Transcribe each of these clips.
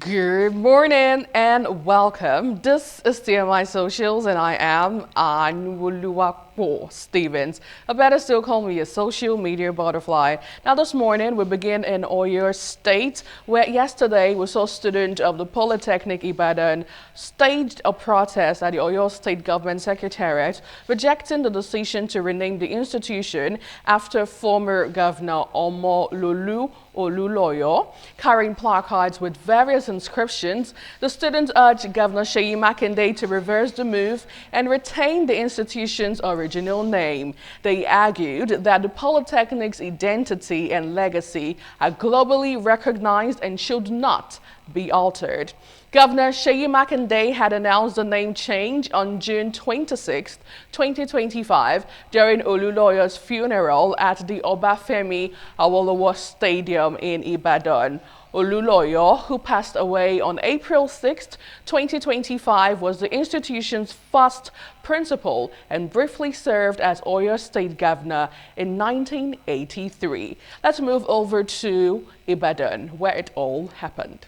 Good morning and welcome. This is TMI Socials and I am Anwoluwapo Stevens. I better still call me a social media butterfly. Now this morning we begin in Oyo State, where yesterday we saw students of the Polytechnic Ibadan staged a protest at the Oyo State Government Secretariat, rejecting the decision to rename the institution after former Governor Omololu Olunloyo. Carrying placards with various inscriptions, the students urged Governor Seyi Makinde to reverse the move and retain the institution's original name. They argued that the Polytechnic's identity and legacy are globally recognized and should not be altered. Governor Seyi Makinde had announced the name change on June 26, 2025, during Olunloyo's funeral at the Obafemi Awolowo Stadium in Ibadan. Olunloyo, who passed away on April 6, 2025, was the institution's first principal and briefly served as Oyo State Governor in 1983. Let's move over to Ibadan, where it all happened.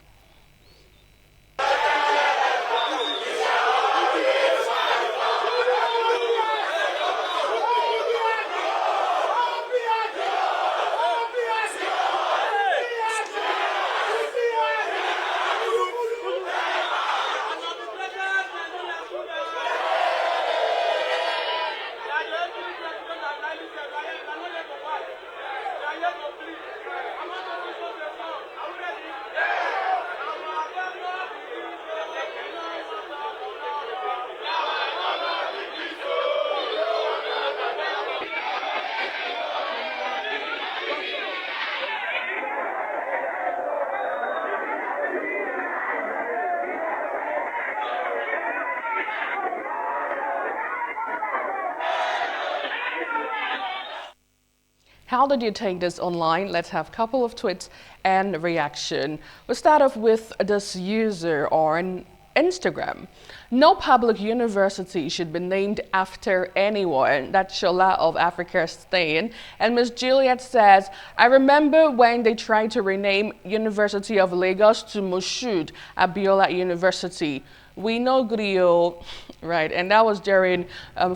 How did you take this online? Let's have a couple of tweets and reaction. We'll start off with this user on Instagram. No public university should be named after anyone. That's Shola of Africa Stain. And Miss Juliet says, I remember when they tried to rename University of Lagos to Moshood Abiola University. We know Griot, right? And that was during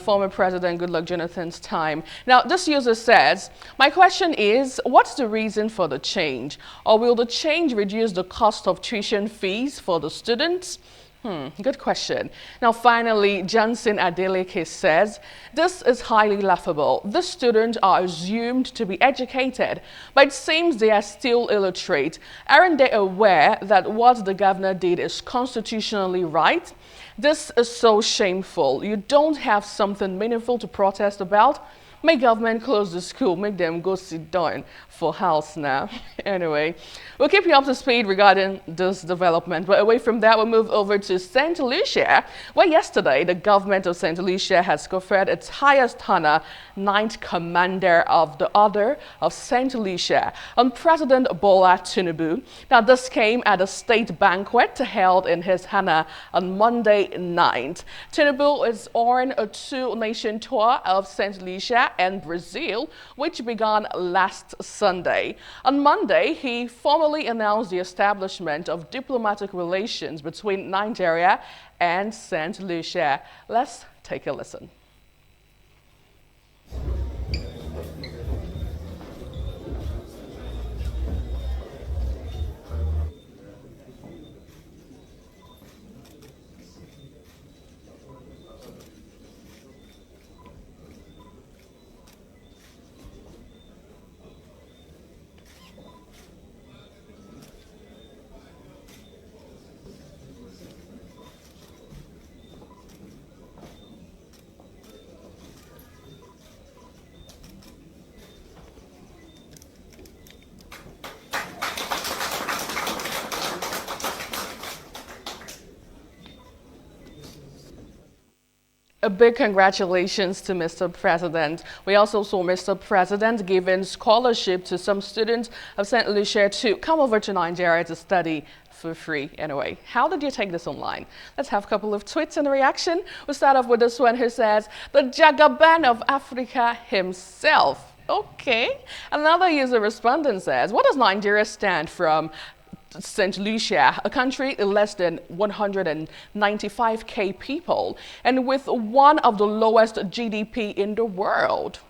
former President Goodluck Jonathan's time. Now, this user says, my question is, what's the reason for the change? Or will the change reduce the cost of tuition fees for the students? Good question. Now, finally, Johnson Adeleke says, this is highly laughable. The students are assumed to be educated, but it seems they are still illiterate. Aren't they aware that what the governor did is constitutionally right? This is so shameful. You don't have something meaningful to protest about? Make government close the school, make them go sit down for house now. Anyway, we'll keep you up to speed regarding this development. But away from that, we'll move over to St. Lucia, where yesterday the government of St. Lucia has conferred its highest honor, Ninth Commander of the Order of St. Lucia, on President Bola Tinubu. Now, this came at a state banquet held in his honor on Monday night. Tinubu is on a two-nation tour of St. Lucia and Brazil, which began last Sunday. On Monday, he formally announced the establishment of diplomatic relations between Nigeria and St. Lucia. Let's take a listen. A big congratulations to Mr. President. We also saw Mr. President giving scholarship to some students of St. Lucia to come over to Nigeria to study for free. Anyway, how did you take this online? Let's have a couple of tweets in reaction. We'll start off with this one who says, the Jagaban of Africa himself. Okay. Another user respondent says, what does Nigeria stand from? St. Lucia, a country less than 195k people and with one of the lowest GDP in the world.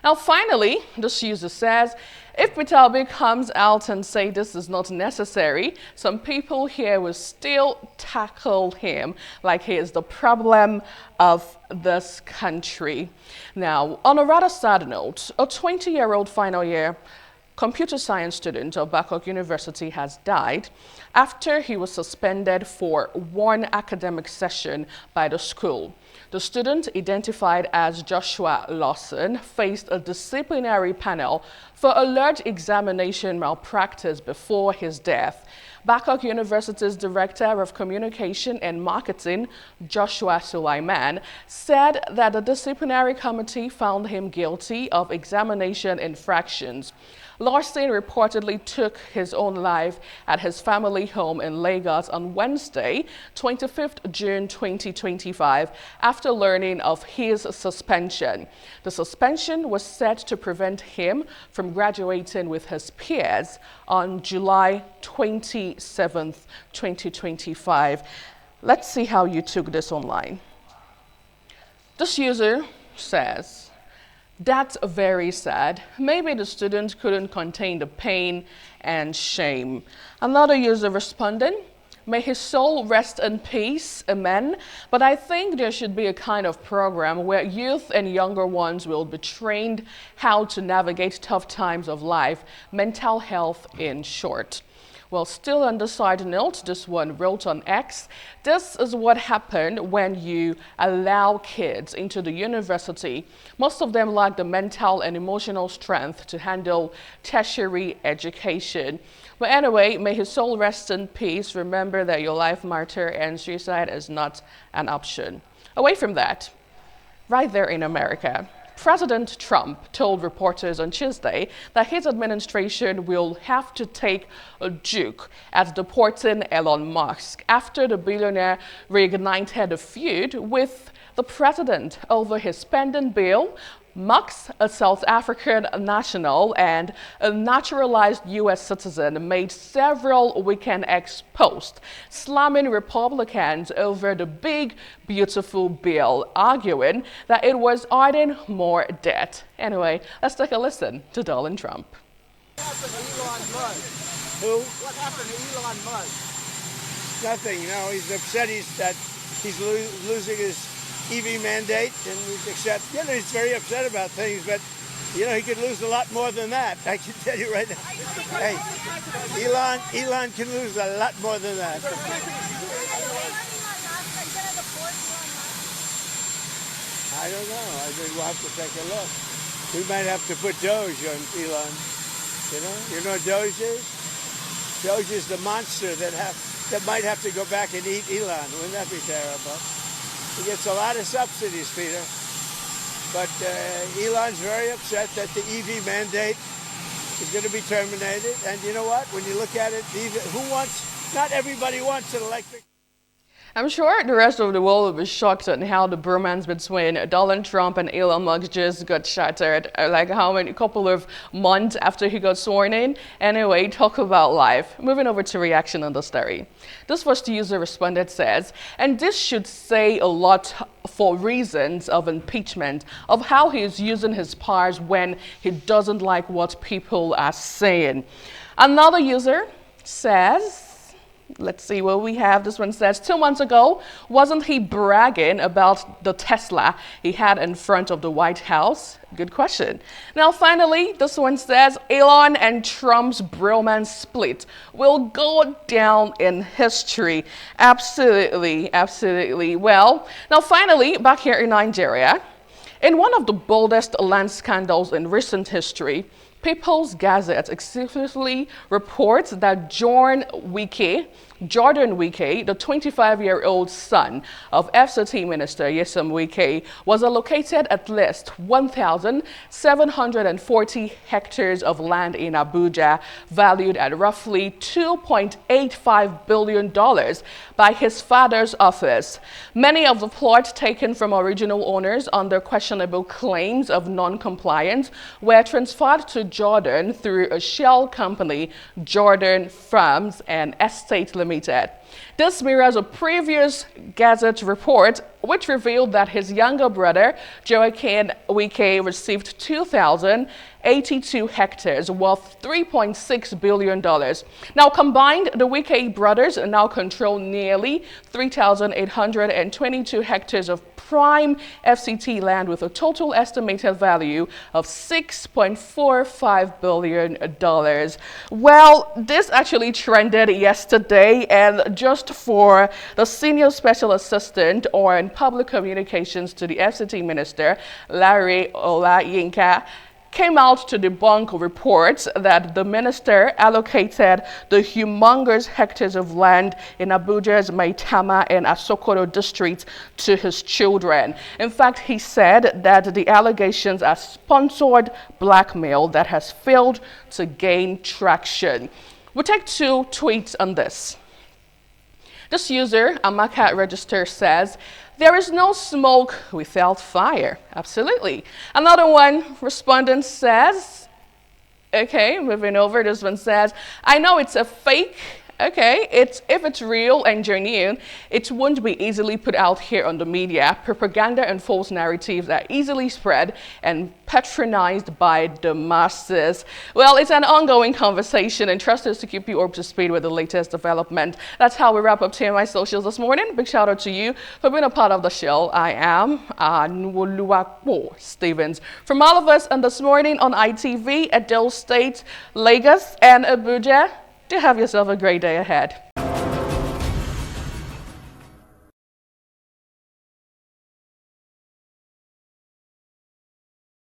Now, finally, this user says, if Peter Obi comes out and say this is not necessary, some people here will still tackle him like he is the problem of this country. Now, on a rather sad note, a 20-year-old final year computer science student of Babcock University has died after he was suspended for one academic session by the school. The student, identified as Joshua Lawson, faced a disciplinary panel for alleged examination malpractice before his death. Babcock University's Director of Communication and Marketing, Joshua Sulaiman, said that the disciplinary committee found him guilty of examination infractions. Lawson reportedly took his own life at his family home in Lagos on Wednesday, 25th June 2025, after learning of his suspension. The suspension was set to prevent him from graduating with his peers on July 27th, 2025. Let's see how you took this online. This user says, "That's very sad. Maybe the student couldn't contain the pain and shame." Another user responding, "May his soul rest in peace, amen. But I think there should be a kind of program where youth and younger ones will be trained how to navigate tough times of life, mental health in short." Well, still on the side note, this one wrote on X, "This is what happened when you allow kids into the university. Most of them lack the mental and emotional strength to handle tertiary education." But anyway, may his soul rest in peace. Remember that your life matters and suicide is not an option. Away from that, right there in America, President Trump told reporters on Tuesday that his administration will have to take a juke at deporting Elon Musk after the billionaire reignited a feud with the president over his spending bill. Musk, a South African national and a naturalized U.S. citizen, made several Weekend X posts slamming Republicans over the big, beautiful bill, arguing that it was adding more debt. Anyway, let's take a listen to Donald Trump. What happened to Elon Musk? Who? What happened to Elon Musk? Nothing. He's upset that he's losing his EV mandate, and he's very upset about things, but he could lose a lot more than that. I can tell you right now. Hey, Elon can lose a lot more than that. I don't know. I think we'll have to take a look. We might have to put Doge on Elon. You know what Doge is? Doge is the monster that might have to go back and eat Elon. Wouldn't that be terrible? He gets a lot of subsidies, Peter. But Elon's very upset that the EV mandate is going to be terminated. And you know what? When you look at it, not everybody wants an electric. I'm sure the rest of the world will be shocked at how the bromance between Donald Trump and Elon Musk just got shattered, like a couple of months after he got sworn in. Anyway, talk about life. Moving over to reaction on the story. This first user responded says, "And this should say a lot for reasons of impeachment, of how he is using his powers when he doesn't like what people are saying." Another user says, let's see what we have. This one says, 2 months ago, wasn't he bragging about the Tesla he had in front of the White House? Good question. Now, finally, this one says, Elon and Trump's bromance split will go down in history. Absolutely, absolutely. Well, now finally, back here in Nigeria, in one of the boldest land scandals in recent history, People's Gazette exclusively reports that John Wike, Jordan Wike, the 25-year-old son of FCT Minister Nyesom Wike, was allocated at least 1,740 hectares of land in Abuja, valued at roughly $2.85 billion by his father's office. Many of the plots taken from original owners under questionable claims of non-compliance were transferred to Jordan through a shell company, Jordan Farms and Estate Limited. This mirrors a previous Gazette report which revealed that his younger brother, Joaquin Wike, received 2,082 hectares worth $3.6 billion. Now combined, the Wike brothers now control nearly 3,822 hectares of prime FCT land with a total estimated value of $6.45 billion. Well, this actually trended yesterday, and just for the Senior Special Assistant on Public Communications to the FCT Minister, Larry Olayinka, came out to debunk reports that the minister allocated the humongous hectares of land in Abuja's Maitama and Asokoro districts to his children. In fact, he said that the allegations are sponsored blackmail that has failed to gain traction. We'll take two tweets on this. This user, Amaka Register, says, "There is no smoke without fire." Absolutely. Another one, respondent says, okay, moving over, this one says, "I know it's a fake. Okay, if it's real and genuine, it won't be easily put out here on the media. Propaganda and false narratives are easily spread and patronized by the masses." Well, it's an ongoing conversation, and trust us to keep you up to speed with the latest development. That's how we wrap up TMI Socials this morning. Big shout out to you for being a part of the show. I am Nwoluwapo Stevens. From all of us on This Morning on ITV at Oyo State, Lagos, and Abuja, do have yourself a great day ahead.